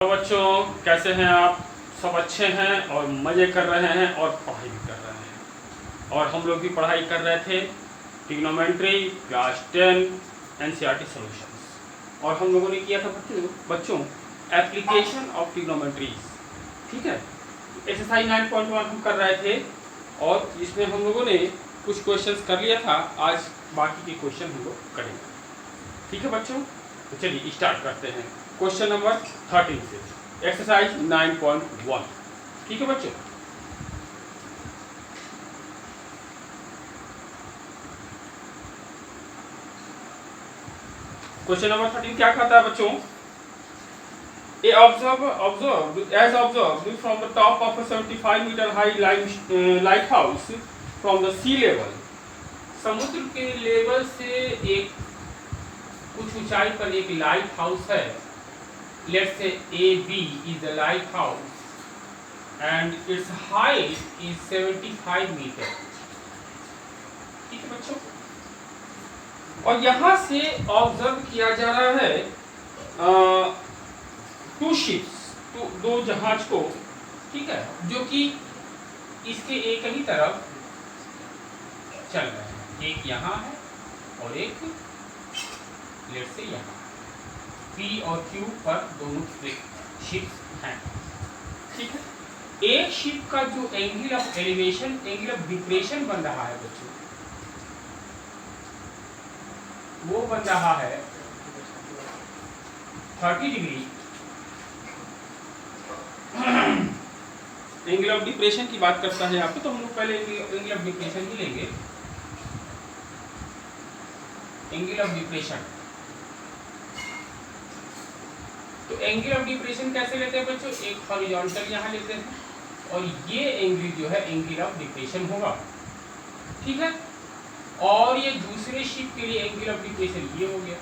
तो बच्चों कैसे हैं आप? सब अच्छे हैं और मज़े कर रहे हैं और पढ़ाई भी कर रहे हैं। और हम लोग भी पढ़ाई कर रहे थे ट्रिग्नोमेट्री क्लास 10 एनसीईआरटी सॉल्यूशंस। और हम लोगों ने किया था बच्चों एप्लीकेशन ऑफ ट्रिग्नोमेट्रीज। ठीक है, एक्सरसाइज 9.1 हम कर रहे थे और इसमें हम लोगों ने कुछ क्वेश्चंस कर लिया था। आज बाकी के क्वेश्चन हम लोग करेंगे। ठीक है बच्चों, तो चलिए स्टार्ट करते हैं क्वेश्चन नंबर 13 से, एक्सरसाइज 9.1। ठीक है बच्चों, क्वेश्चन नंबर 13 क्या कहता है बच्चों? observed from the top of a 75-meter high lighthouse from the sea level। समुद्र के लेवल से एक कुछ ऊंचाई पर एक लाइट हाउस है। Let's say AB is a lighthouse and its height is 75 meter। ठीक है बच्चों, और यहाँ से ऑब्जर्व किया जा रहा है टू शिप्स, दो जहाज को। ठीक है, जो कि इसके एक ही तरफ चल रहे हैं। एक यहाँ है और एक लेट्स से यहाँ P और Q पर दोनों शिप्स हैं। ठीक है, एक शिप का जो angle of elevation, angle of depression बन रहा है बच्चों, वो बन रहा है 30 डिग्री। एंगल ऑफ डिप्रेशन की बात करता है यहाँ पे, तो हम लोग पहले एंगल ऑफ डिप्रेशन ही लेंगे। एंगल ऑफ डिप्रेशन, तो एंगल ऑफ डिप्रेशन कैसे लेते हैं बच्चों? एक हॉरिजॉन्टल यहाँ लेते हैं और ये एंगल जो है एंगल ऑफ डिप्रेशन होगा। ठीक है, और ये दूसरे शिप के लिए एंगल ऑफ डिप्रेशन ये हो गया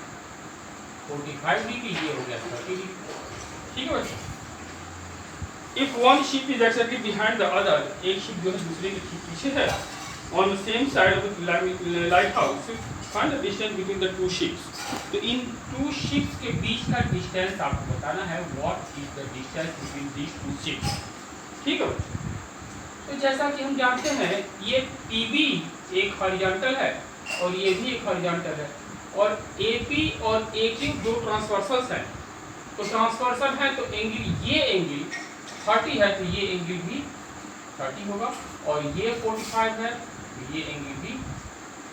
45 डिग्री, ये हो गया 30 डिग्री। ठीक है बच्चों, if one ship is exactly behind the other, एक शिप जो है दूसरे के ठीक पीछे है, on the same side of the light house, find the distance between the two ships. तो इन टू शिप्स के बीच का डिस्टेंस आपको बताना है, what is the distance between these two ships. ठीक है, तो जैसा कि हम जानते हैं ये PB एक हॉरिजॉन्टल है और ये भी एक हॉरिजॉन्टल है, और AP और AQ दो ट्रांसवर्सल्स हैं। तो ट्रांसवर्सल है तो एंगल, ये एंगल 30 है तो ये एंगल भी 30 होगा, और ये 45 है तो ये एंगल भी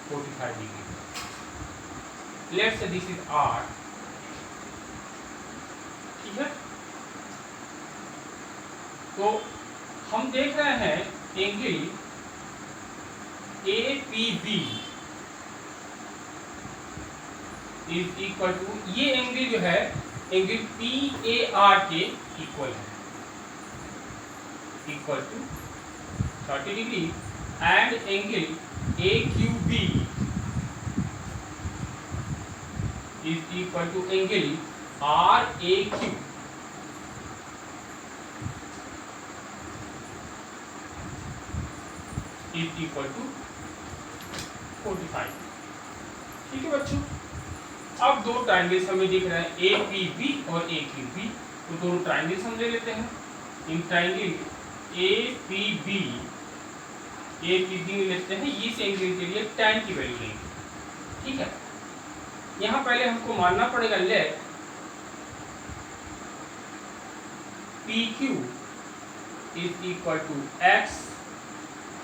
45 degree. Let's say this is R। ठीक है, तो हम देख रहे हैं angle APB is equal to, ये एंगल जो है एंगल PAR के इक्वल है, equal to 30 degree, and angle AQB is equal to angle RAQ is equal to 45। ठीक है बच्चों, अब दो ट्राइंगल्स हमें दिख रहे हैं APB और AQB, तो दोनों ट्राइंगल्स हम ले लेते हैं। इन ट्राइंगल APB लेते हैं, इस एंगल के लिए tan की वैल्यू लेंगे। ठीक है, यहाँ पहले हमको मानना पड़ेगा let PQ is equal to X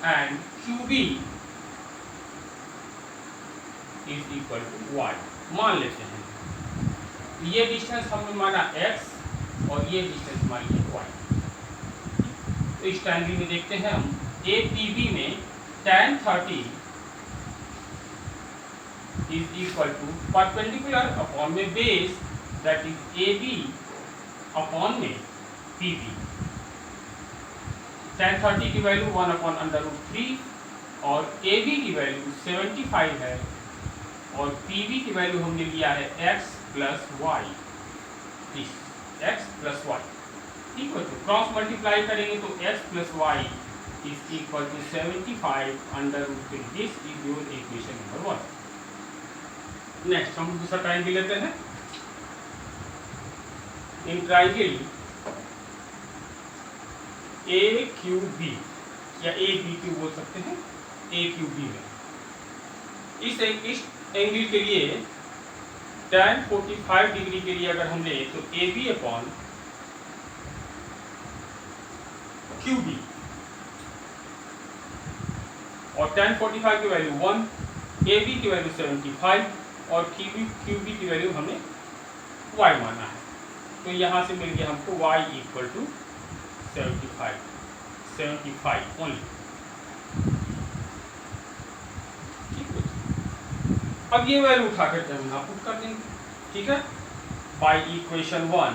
and QB is equal to Y। मान लेते हैं ये डिस्टेंस हमने माना X और ये डिस्टेंस मान लिया Y। तो इस ट्रायंगल में देखते हैं हम APB में tan 30 is equal to perpendicular upon में base, that is AB upon में PB। tan 30 की वैल्यू 1/√3 और AB की वैल्यू 75 है, और PB की वैल्यू हमने लिया है x plus Y, x plus Y. ठीक है, तो क्रॉस मल्टीप्लाई करेंगे तो x plus Y is equal to 75/√3। This is your equation number 1। Next हम दूसरा ट्रायंगल लेते हैं। In triangle A Q B या ए बी क्यू बोल सकते हैं, ए क्यू बी में इस एंगल के लिए tan 45 डिग्री के लिए अगर हम ले तो A B upon Q B, और tan 45 की वैल्यू 1, ए बी की वैल्यू 75 और क्यू बी की वैल्यू हमें y माना है। तो यहाँ से मिल गया हमको y इक्वल टू 75 ओनली। अब ये वैल्यू उठा करके हम यहाँ पुट कर देंगे, ठीक है। बाय इक्वेशन 1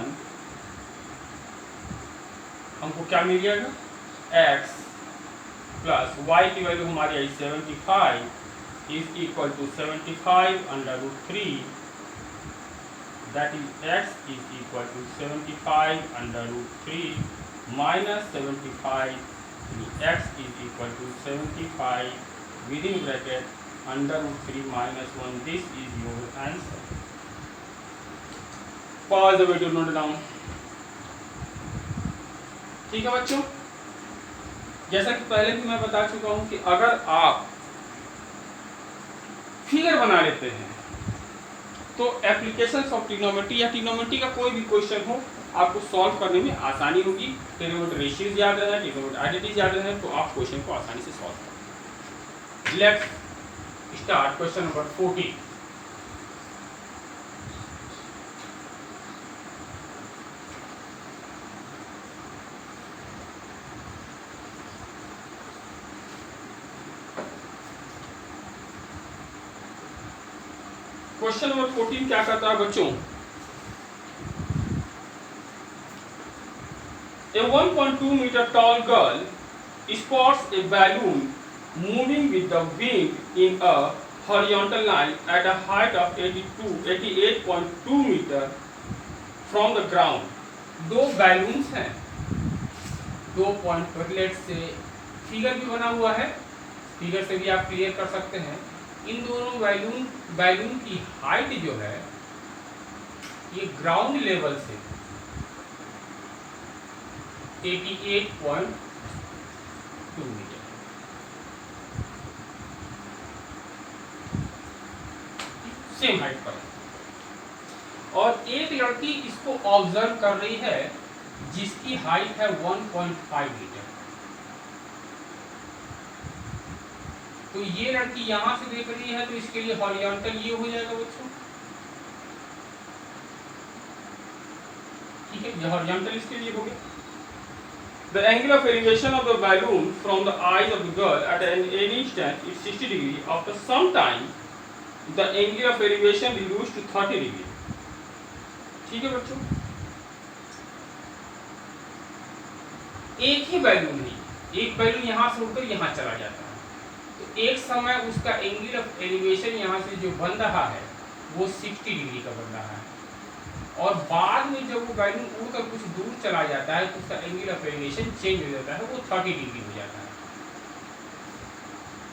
हमको क्या मिल जाएगा, x प्लस y की वैल्यू हमारी आई 75 is equal to 75 under root 3, that is x is equal to 75 under root 3 minus 75, x is equal to 75 within bracket under root 3 minus 1। This is your answer. Pause the video, note down. ठीक है बच्चों, जैसा कि पहले भी मैं बता चुका हूं कि अगर आप फिगर बना लेते हैं तो एप्लीकेशंस ऑफ ट्रिग्नोमेट्री या ट्रिग्नोमेट्री का कोई भी क्वेश्चन हो आपको सॉल्व करने में आसानी होगी। ट्रिग्नोमेट्री रेशियोज याद रहना, ट्रिग्नोमेट्री आइडेंटिटीज याद रहना, तो आप क्वेश्चन को आसानी से सॉल्व करें। Let's start question number 14। Question number 14 क्या कहता है बच्चों, A 1.2 meter tall girl spots a balloon moving with the wind in a horizontal line at a height of 88.2 meter from the ground। दो balloons हैं, 2 point let से figure भी बना हुआ है, फिगर से भी आप क्लियर कर सकते हैं। इन दोनों बैलून की हाइट जो है ये ग्राउंड लेवल से 88.2 मीटर, सेम हाइट पर, और एक लड़की इसको ऑब्जर्व कर रही है जिसकी हाइट है 1.5 मीटर। तो ये लड़की यहां से देख रही है तो इसके लिए हॉरिजॉन्टल ये हो जाएगा बच्चों, ठीक है, ये हॉरिजॉन्टल इसके लिए हो गया। The angle of elevation of the balloon from the eyes of the girl at any instant is 60 degree. After some time, the angle of elevation reduced to 30 degree. ठीक है बच्चों, एक ही बैलून नहीं, एक बैलून यहाँ से उड़कर यहाँ चला जाता है, तो एक समय उसका एंगल ऑफ एलिवेशन यहाँ से जो बन रहा है वो 60 डिग्री का बन रहा है, और बाद में जब वो बैलून उड़कर कुछ दूर चला जाता है तो उसका एंगल ऑफ एलिवेशन चेंज हो जाता है, वो 30 डिग्री हो जाता है।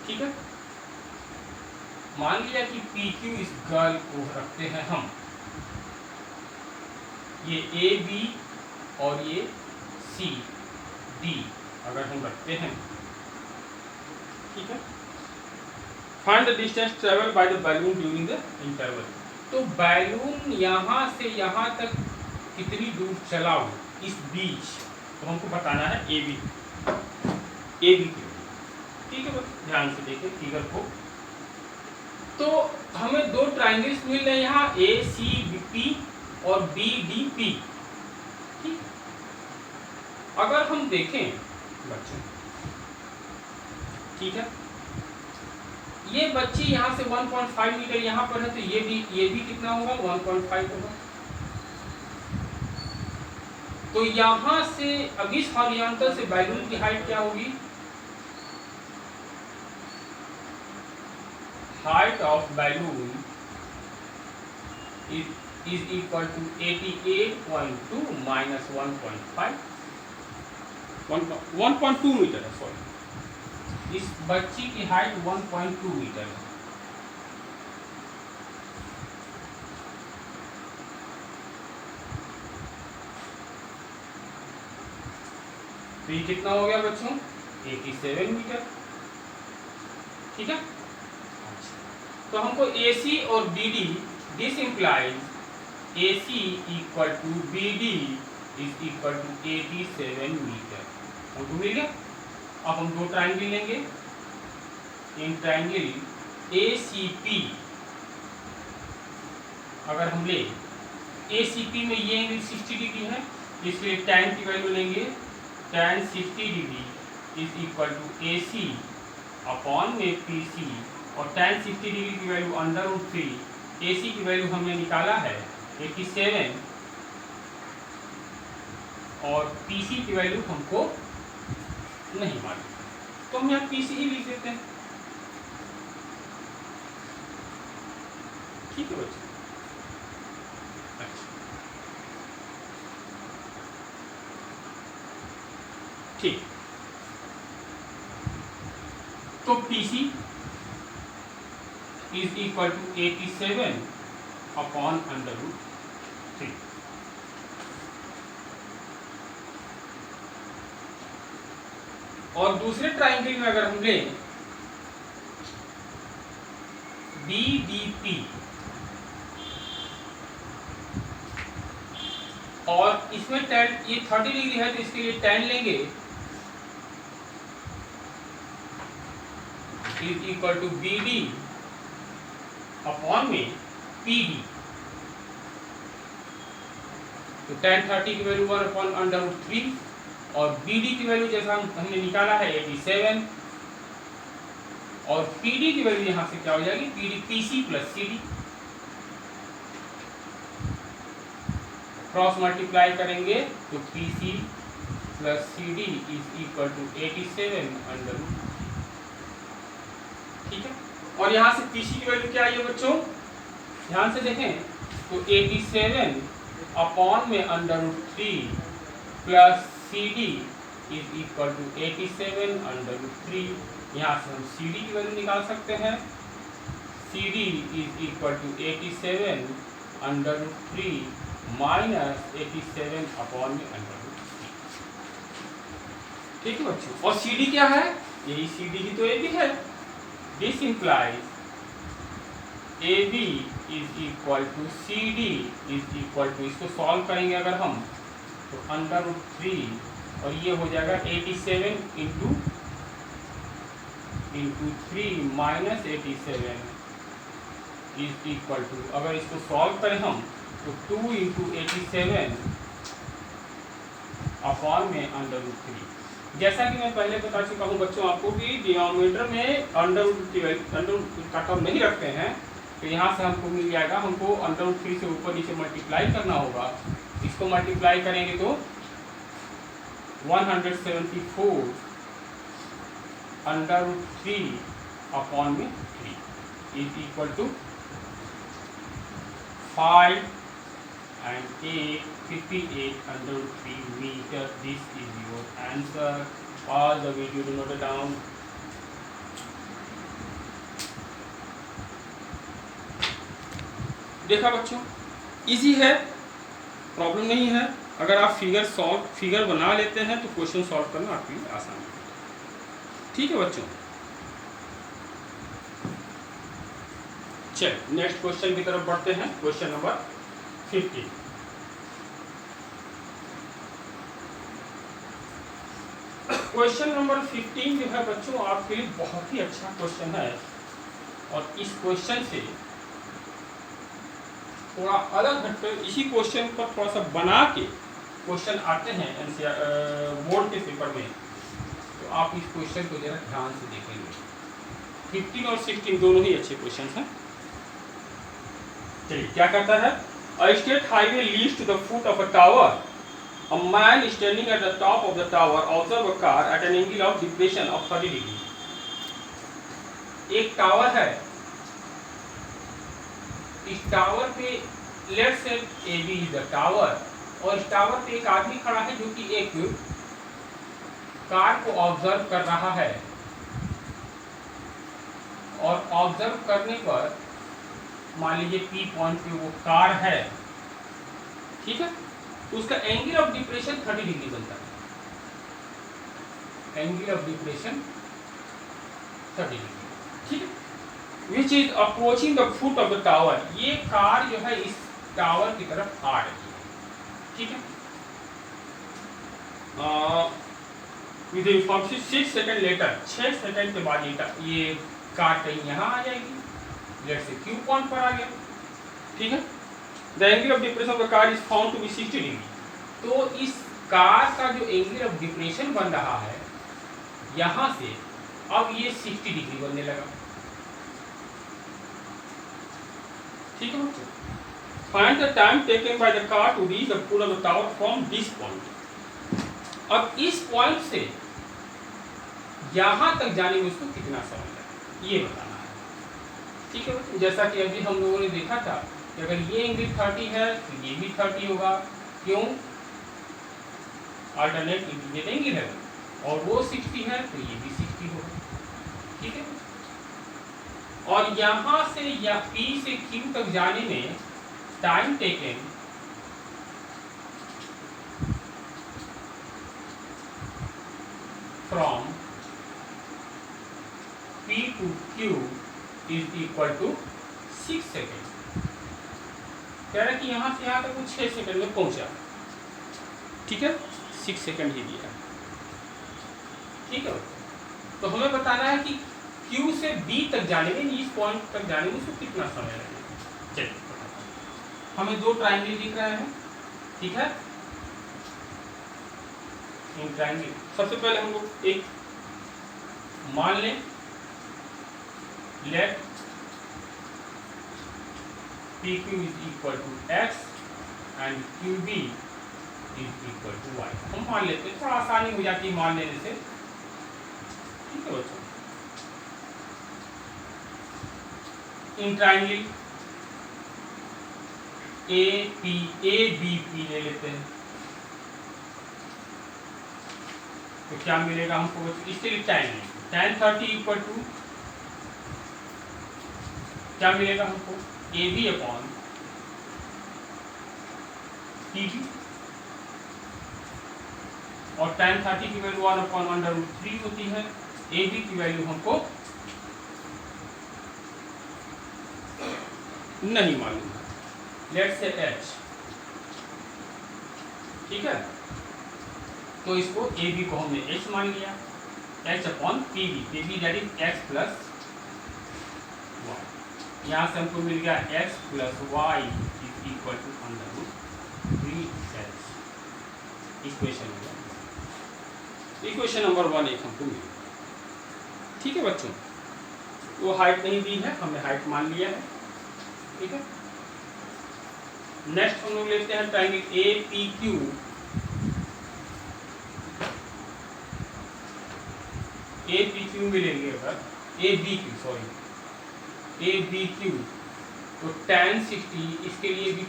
ठीक है, मान लिया कि PQ इस गर्ल को रखते हैं हम, ये AB और ये CD अगर हम रखते हैं, ठीक है। Find the distance travel by the balloon during the interval. तो बैलून यहाँ से यहाँ तक कितनी दूर चला हो इस बीच, तो हमको बताना है AB की। ठीक है, ध्यान से देखें फिगर को। तो हमें दो ट्राइंगल्स मिल रहे हैं यहाँ, ACP और BDP। ठीक, अगर हम देखें बच्चों, ठीक है, ये बच्ची यहाँ से 1.5 मीटर यहाँ पर है, तो ये भी कितना होगा, 1.5 होगा। तो यहाँ से अब इस हॉरिजॉन्टल से बैलून की हाइट क्या होगी, height of balloon is equal to 88.2 minus 1.5, 1.2 metre है, सॉरी, इस बच्ची की हाइट 1.2 मीटर है। तो ये कितना हो गया बच्चों, 87 मीटर। ठीक है, तो हमको AC और BD, this implies AC equal to BD is equal to 87 metre, हमको मिल गया। अब हम दो ट्राइंगल लेंगे, इन ट्राइंगल ACP अगर हम ले, ACP में ये एंगल 60 डिग्री है, इसलिए tan की वैल्यू लेंगे, tan 60 degree is equal to AC upon में PC, और tan 60 डिग्री की वैल्यू √3, AC की वैल्यू हमने निकाला है 87 और PC की वैल्यू हमको नहीं मालूम, तो हम यहाँ PC ही लिख देते हैं। ठीक है बच्चों, अच्छा ठीक, तो PC is equal to 87 upon √3। और दूसरे ट्राइंगल में अगर हम लें BDP और इसमें tan ये 30 डिग्री है, तो इसके लिए tan लेंगे is equal to BD upon में PD, तो tan 30 की वैल्यू 1 अपॉन √3 और BD की वैल्यू जैसा हमने निकाला है 87 और PD की वैल्यू यहां से क्या हो जाएगी, PC plus CD, cross multiply करेंगे तो PC plus CD is equal to 87 √3। ठीक है, और यहां से PC की वैल्यू क्या आई है बच्चों, ध्यान से देखें, तो 87 अपॉन में √3 plus CD is equal to 87 √3। यहाँ से हम CD की वैल्यू निकाल सकते हैं, CD is equal to 87 √3 minus 87 upon में √3। ठीक है बच्चों, और CD क्या है, यही CD ही तो AB है। This implies AB is equal to CD is equal to, इसको सॉल्व करेंगे अगर हम तो √3 और ये हो जाएगा 87 into 3 minus 87 is equal to, अगर इसको सॉल्व करें हम तो 2 इंटू 87 अपॉन में √3। जैसा कि मैं पहले बता चुका हूं बच्चों आपको कि डिनोमिनेटर में √3 का टर्म नहीं रखते हैं, तो यहाँ से हमको मिल जाएगा, हमको √3 से ऊपर नीचे मल्टीप्लाई करना होगा। इसको मल्टीप्लाई करेंगे तो 174 √3 अपॉन में 3 is equal to 5 and 8 58 √3 meter. This is your answer. Pause the video to note it down. देखा बच्चों, इजी है, प्रॉब्लम नहीं है। अगर आप फिगर बना लेते हैं तो क्वेश्चन सॉल्व करना आपके लिए आसान है। ठीक है बच्चों, चलिए नेक्स्ट क्वेश्चन की तरफ बढ़ते हैं। Question number 15। क्वेश्चन नंबर 15 जो है बच्चों आपके लिए बहुत ही अच्छा क्वेश्चन है, और इस क्वेश्चन से थोड़ा अलग हटकर इसी क्वेश्चन पर थोड़ा सा बना के क्वेश्चन आते हैं बोर्ड के पेपर में, तो आप इस क्वेश्चन को जरा ध्यान से देखेंगे। 15 और 16 दोनों ही अच्छे क्वेश्चन हैं। चलिए क्या कहता है, a state highway leads to the foot of a tower. A man standing at the top of the tower observe a car at an angle of depression of 30 degree. एक टावर है, इस tower पे let's say AB is the tower, और इस tower पे एक आदमी खड़ा है जो कि एक कार को ऑब्जर्व कर रहा है, और ऑब्जर्व करने पर मान लीजिए P पॉइंट पे वो कार है, ठीक है, उसका एंगल ऑफ डिप्रेशन 30 डिग्री बनता है। एंगल ऑफ डिप्रेशन 30 डिग्री, ठीक है। Which is approaching the foot of the tower, ये कार जो है इस टावर की तरफ आ रही है, ठीक है। Within 6 second later, 6 second के बाद ये कार कहीं यहाँ आ जाएगी, लेट्स से Q पॉइंट पर आ गया, ठीक है। The angle of depression of the car is found to be 60 degree, तो इस कार का जो एंगल ऑफ डिप्रेशन बन रहा है यहाँ से, अब ये 60 डिग्री बनने लगा, ठीक है बच्चों। Find the time taken by the car to reach the foot of the tower from this point, अब इस पॉइंट से यहाँ तक जाने में उसको कितना समय लगा ये बताना है, ठीक है बच्चों। जैसा कि अभी हम लोगों ने देखा था कि अगर ये एंगल 30 है तो ये भी 30 होगा, क्यों, अल्टरनेट इंटीग्रेट एंगल है, और वो 60 है तो ये भी 60 होगा, ठीक है। और यहाँ से या P से Q तक जाने में time taken from P to Q is equal to 6 second, कह रहा है कि यहाँ से यहाँ तक वो 6 सेकेंड में पहुंचा, ठीक है, 6 सेकेंड ही दिया, ठीक है। तो हमें बताना है कि Q से B तक जाने में, इस पॉइंट तक जाने में उसको कितना समय लगेगा। चलिए हमें दो ट्रायंगल दिख रहे हैं, ठीक है। इन ट्रायंगल सबसे पहले हम लोग एक मान लें, late PQ is equal to X and QB is equal to Y, हम मान लेते हैं, थोड़ा आसानी हो जाती है मान लेने से, ठीक है बच्चों। इन ट्रायंगल ABP ले लेते हैं, तो क्या मिलेगा हमको बच्चों, इसके लिए tan 30 इक्वल टू क्या मिलेगा हमको, AB अपॉन PB, और tan 30 की वैल्यू 1/√3 होती है, AB की वैल्यू हमको नहीं मालूम है, लेट्स से H, ठीक है। तो इसको AB को हमने H मान लिया, H upon PB that is X plus Y, यहाँ से हमको मिल गया X plus Y is equal to √3H, equation number 1 एक हमको मिली, ठीक है बच्चों। वो हाइट नहीं दी है, हमने हाइट मान लिया है, ठीक है। नेक्स्ट हम लोग लेते हैं ट्रायंगल APQ, APQ मिलेंगे अगर ABQ, तो tan 60, इसके लिए भी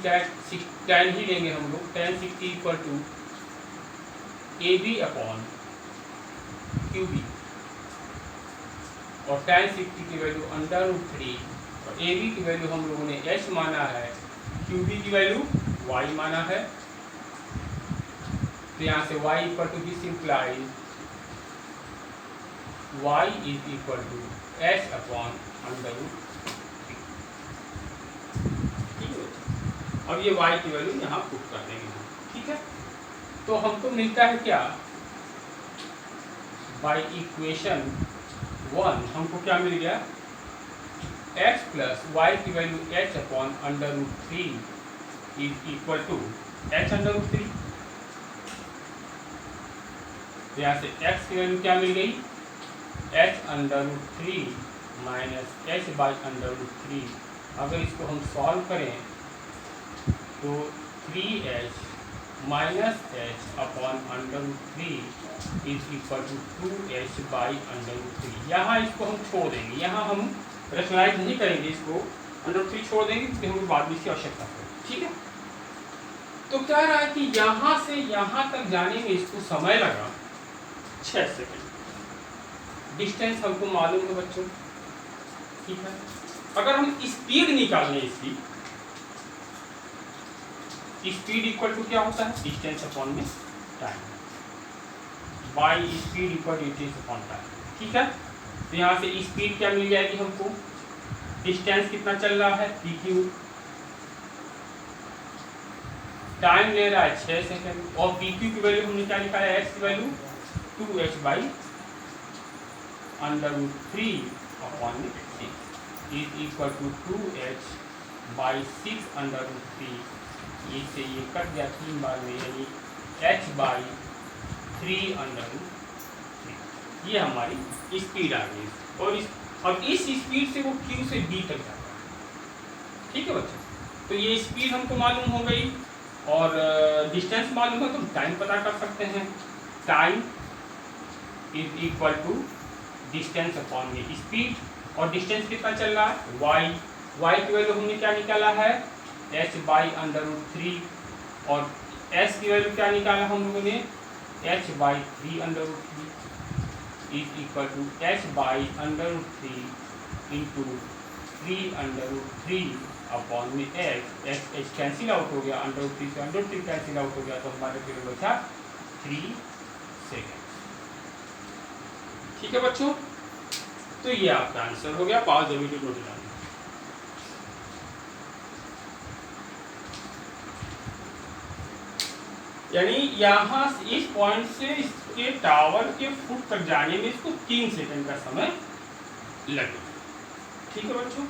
tan ही लेंगे हम लोग, tan 60 equal to AB upon QB, और tan 60 की वैल्यू √3, और AB की वैल्यू हम लोगों ने H माना है, QB की वैल्यू Y माना है, तो यहाँ से Y equal to this implies Y is equal to H upon √3, ठीक है। अब ये Y की वैल्यू यहाँ पुट कर देंगे, ठीक है। तो हमको मिलता है क्या, बाय इक्वेशन 1 हमको क्या मिल गया, x प्लस y की value h upon √3 is equal to h √3, यहाँ से x की वैल्यू क्या मिल गई, h √3 माइनस h बाई √3, अगर इसको हम सॉल्व करें तो 3h minus h upon √3 is equal to 2h by √3, यहाँ इसको हम छोड़ देंगे, यहाँ हम रैशनलाइज नहीं करेंगे, इसको √3 छोड़ देंगे क्योंकि हमें बाद में इसकी आवश्यकता है, ठीक है। तो क्या रहा है कि यहाँ से यहाँ तक जाने में इसको समय लगा 6 सेकेंड, डिस्टेंस हमको मालूम है बच्चों, ठीक है। अगर हम स्पीड निकालने इसकी, स्पीड इक्वल टू क्या होता है, डिस्टेंस अपॉन में time, by speed equal distance upon time. ठीक है, तो यहाँ से स्पीड क्या मिल जाएगी हमको, डिस्टेंस कितना चल रहा है पी क्यू, टाइम ले रहा है 6 सेकंड, और पी क्यू की वैल्यू हमने क्या लिखा है, एक्स की value 2h by √3 upon 6 is equal to 2h by 6 √3, ये से ये कट गया 3 बार में, यानी h बाई 3 √3। ये हमारी स्पीड आ गई, और अब इस स्पीड से वो Q से D तक जाता है। ठीक है बच्चों, तो ये स्पीड हमको मालूम हो गई और डिस्टेंस मालूम है, तो हम टाइम पता कर सकते हैं। Time is equal to distance upon में स्पीड, और डिस्टेंस कितना चल रहा है y की वैल्यू हमने क्या निकाला है, h बाई √3, और s की वैल्यू क्या निकाला हम लोगों ने, h by 3 is equal to h by √3 into 3 upon में h कैंसिल आउट हो गया, √3 से √3 कैंसिल आउट हो गया, तो हमारे पीरियड बचा 3 सेकेंड। ठीक है बच्चों, तो ये आपका आंसर हो गया। Pause the video note down. यानी यहाँ इस पॉइंट से इसके टावर के फुट तक जाने में इसको 3 सेकंड का समय लगे। ठीक है बच्चों,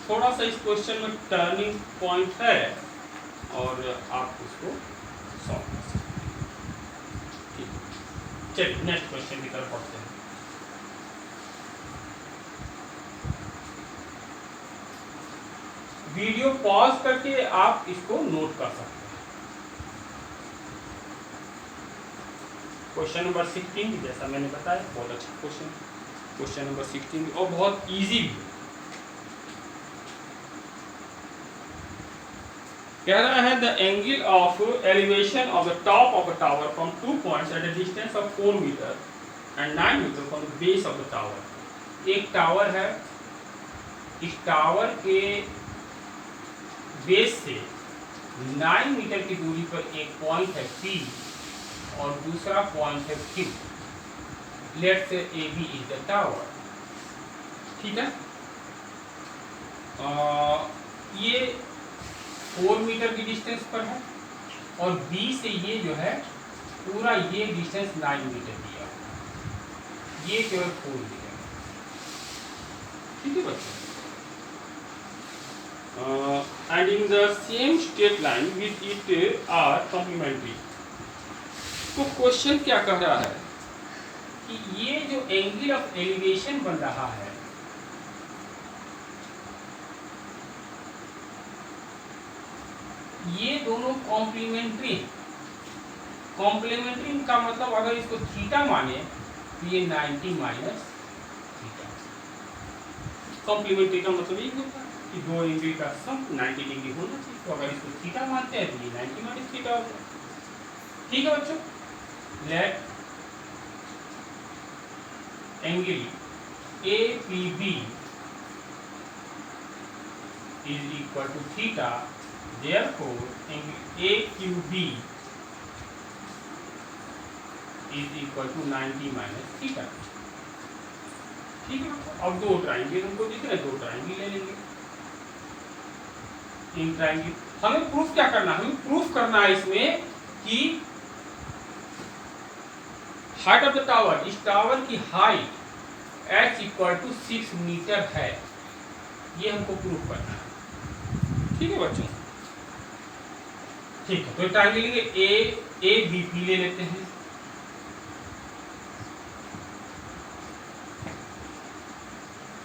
थोड़ा सा इस क्वेश्चन में टर्निंग पॉइंट है और आप उसको सॉल्व कर सकते हैं। ठीक, चलिए नेक्स्ट क्वेश्चन की तरफ पढ़ते हैं। वीडियो पॉज करके आप इसको नोट कर सकते हैं। क्वेश्चन नंबर 16, जैसा मैंने बताया बहुत अच्छा क्वेश्चन नंबर 16 और बहुत इजी भी है। कह रहा है the angle of elevation of the top of a tower from 2 points at a distance of 4 metre and 9 metre from the base of the tower. एक टावर है, इस टावर के बेस से 9 मीटर की दूरी पर एक पॉइंट है P और दूसरा पॉइंट है Q। Let's say AB is the tower. ठीक है, ये 4 मीटर की डिस्टेंस पर है और B से ये जो है पूरा ये डिस्टेंस 9 मीटर दिया, ये केवल 4 मीटर। ठीक है बच्चों, and in the same straight line with it are complementary. तो क्वेश्चन क्या कह रहा है कि ये जो एंगल ऑफ एलिवेशन बन रहा है, ये दोनों कॉम्प्लीमेंट्री। कॉम्प्लीमेंट्री का मतलब अगर इसको थीटा माने तो ये 90 माइनस थीटा। कॉम्प्लीमेंट्री का मतलब ये होता है कि दो एंगल का सम 90 डिग्री होना चाहिए, तो अगर इसको थीटा मानते हैं तो ये 90 माइनस थीटा होगा। ठीक है बच्चों, let angle APB is equal to theta, therefore angle AQB is equal to 90 minus theta। ठीक है, अब दो ट्राइंगल हमको दिख रहे हैं, दो ट्राइंगल ले लेंगे। इन ट्राइंगल हमें प्रूफ क्या करना है, हमें प्रूफ करना है इसमें कि हाइट ऑफ द टावर, इस टावर की height h equal to 6 metre है, ये हमको प्रूफ करना है। ठीक है बच्चों, ठीक है, तो ट्राइंगल लेंगे ABP ले लेते हैं।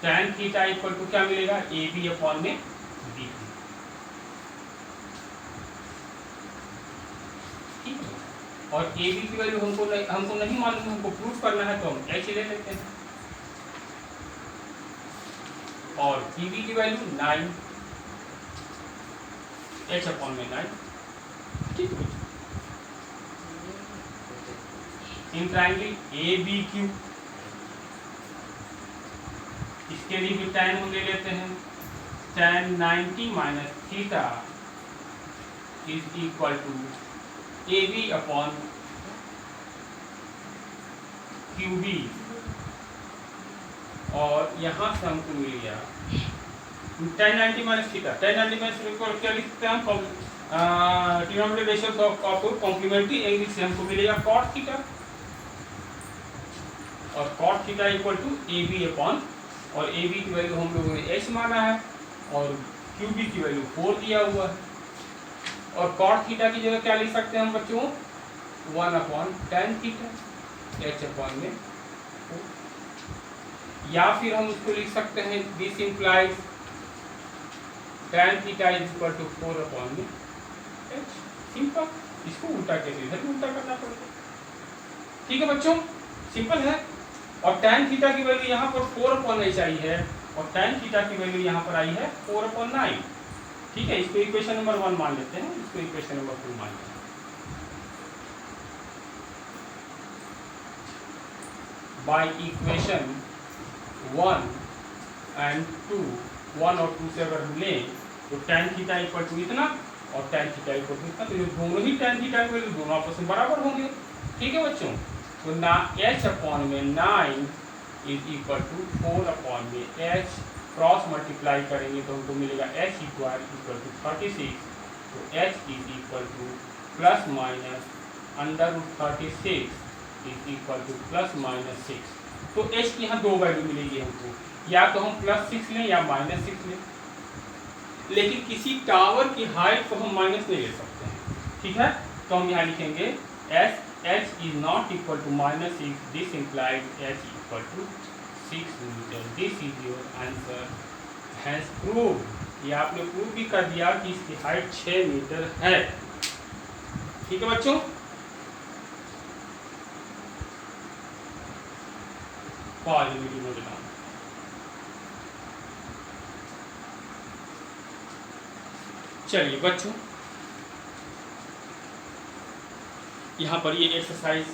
tan थीटा इक्वल टू क्या मिलेगा, AB अपॉन में BP। ठीक है, और AB की वैल्यू हमको नहीं मालूम, हमको प्रूफ करना है, तो हम h ले लेते हैं, और PB की वैल्यू 9, h अपॉन में 9। ठीक है, इन ट्राइंगल ABQ, इसके लिए भी tan हम ले लेते हैं, tan 90 minus theta is equal to AB upon QB, और यहाँ से हमको मिल गया tan 90 minus theta. tan 90 minus theta को क्या लिखते हैं हम, trigonometric ratio of complementary angle से हमको मिलेगा cot थीटा, और cot theta equal to AB upon, और AB की वैल्यू हम लोगों ने h माना है और QB की वैल्यू 4 दिया हुआ है, और cot थीटा की जगह क्या लिख सकते हैं हम बच्चों, 1 upon tan theta, h upon में 4, या फिर हम उसको लिख सकते हैं this implies tan theta is equal to 4 upon में h। सिंपल, इसको उल्टा कैसे इधर उल्टा करना पड़ेगा। ठीक है बच्चों, सिंपल है। और tan थीटा की वैल्यू यहाँ पर 4 अपॉन h आई है, और tan थीटा की वैल्यू यहाँ पर आई है 4 अपॉन 9। ठीक है, इसको इक्वेशन नंबर 1 मान लेते हैं, इसको इक्वेशन नंबर 2 मान लेते हैं। बाय इक्वेशन 1 एंड 2, 1 और 2 से अगर हम लें तो tan थीटा इक्वल टू इतना और tan थीटा इक्वल टू इतना, तो ये दोनों ही tan थीटा की वैल्यू दोनों आपस में बराबर होंगे। ठीक है बच्चों, तो ना h अपॉन में 9 इज इक्वल टू 4 अपॉन में h, क्रॉस मल्टीप्लाई करेंगे तो हमको मिलेगा h इक्वल टू 36, तो h is equal to plus minus under root 36 is equal to plus minus 6। तो h की यहाँ दो वैल्यू मिलेगी हमको, या तो हम +6 लें या -6 लें, लेकिन किसी टावर की हाइट को हम माइनस नहीं ले सकते हैं। ठीक है, तो हम यहाँ लिखेंगे h is not equal to -6, this implies h equal to 6 metre. This is your answer, has prove. ये आपने प्रूव भी कर दिया कि इसकी हाइट 6 मीटर है। ठीक है बच्चों, चलिए बच्चों, यहाँ पर ये एक्सरसाइज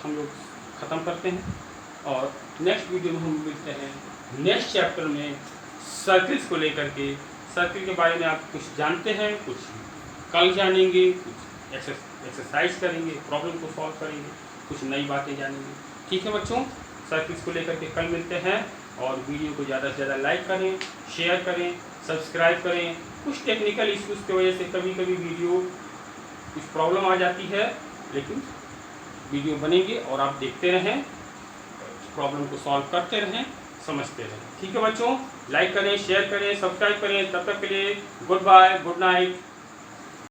हम लोग ख़त्म करते हैं, और नेक्स्ट वीडियो में हम मिलते हैं नेक्स्ट चैप्टर में सर्किल्स को लेकर के। सर्किल के बारे में आप कुछ जानते हैं, कुछ कल जानेंगे, कुछ एक्सरसाइज करेंगे, प्रॉब्लम को सॉल्व करेंगे, कुछ नई बातें जानेंगे। ठीक है बच्चों, सर्किल्स को लेकर के कल मिलते हैं, और वीडियो को ज़्यादा से ज़्यादा लाइक करें, शेयर करें, सब्सक्राइब करें। कुछ टेक्निकल इश्यूज़ की वजह से कभी कभी वीडियो कुछ प्रॉब्लम आ जाती है, लेकिन वीडियो बनेंगे और आप देखते रहें, प्रॉब्लम को सॉल्व करते रहें, समझते रहें। ठीक है बच्चों, लाइक करें, शेयर करें, सब्सक्राइब करें। तब तक के लिए गुड बाय, गुड नाइट।